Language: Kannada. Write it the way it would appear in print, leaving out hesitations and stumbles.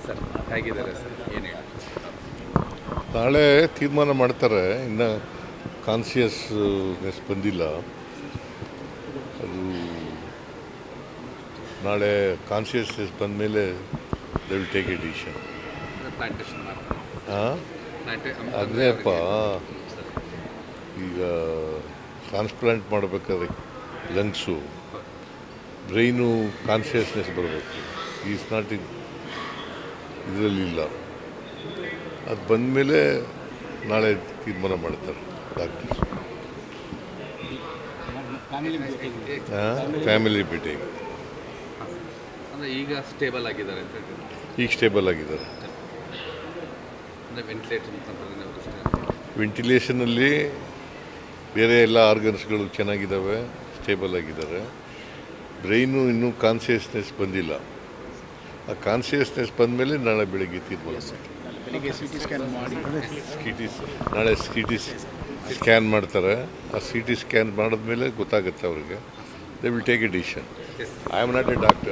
ಸರ್ ಹೇಗಿದ್ದಾರೆ ಸರ್ ಏನು ಹೇಳಿ ನಾಳೆ ತೀರ್ಮಾನ ಮಾಡ್ತಾರೆ. ಇನ್ನು ಕಾನ್ಸಿಯಸ್ನೆಸ್ ಬಂದಿಲ್ಲ. ಅದು ನಾಳೆ ಕಾನ್ಸಿಯಸ್ನೆಸ್ ಬಂದ ಮೇಲೆ they will take a decision. Plantation ಮಾಡ್ತಾರೆ ಹಾಂ, ಅದೇಪ್ಪ. ಈಗ ಟ್ರಾನ್ಸ್ಪ್ಲಾಂಟ್ ಮಾಡಬೇಕಾದ್ರೆ ಲಂಗ್ಸು, ಬ್ರೈನು ಕಾನ್ಷಿಯಸ್ನೆಸ್ ಬರಬೇಕು. ಈಸ್ ನಾಟ್ ಇದರಲ್ಲಿಲ್ಲ. ಅದು ಬಂದಮೇಲೆ ನಾಳೆ ತೀರ್ಮಾನ ಮಾಡ್ತಾರೆ ಡಾಕ್ಟರ್ಸ್. Family meeting. ಅಂದರೆ ಈಗ ಸ್ಟೇಬಲ್ ಆಗಿದ್ದಾರೆ ಅಂತ ಹೇಳಿ. ಈಗ ಸ್ಟೇಬಲ್ ಆಗಿದ್ದಾರೆ. ಅಂದರೆ ವೆಂಟಿಲೇಟರ್ ವೆಂಟಿಲೇಷನಲ್ಲಿ ಬೇರೆ ಎಲ್ಲ ಆರ್ಗನ್ಸ್ಗಳು ಚೆನ್ನಾಗಿದ್ದಾವೆ, ಸ್ಟೇಬಲ್ ಆಗಿದ್ದಾರೆ. ಬ್ರೈನು ಇನ್ನೂ ಕಾನ್ಷಿಯಸ್ನೆಸ್ ಬಂದಿಲ್ಲ. ಆ ಕಾನ್ಷಿಯಸ್ನೆಸ್ ಬಂದಮೇಲೆ ನಾಳೆ ಬೆಳಗ್ಗೆ ತೀರ್ಮಾನ ನಾಳೆ ಸಿ ಟಿ ಸ್ಕ್ಯಾನ್ ಮಾಡ್ತಾರೆ. ಆ ಸಿ ಟಿ ಸ್ಕ್ಯಾನ್ ಮಾಡಿದ್ಮೇಲೆ ಗೊತ್ತಾಗುತ್ತೆ ಅವ್ರಿಗೆ. They will take a decision. I am not A doctor.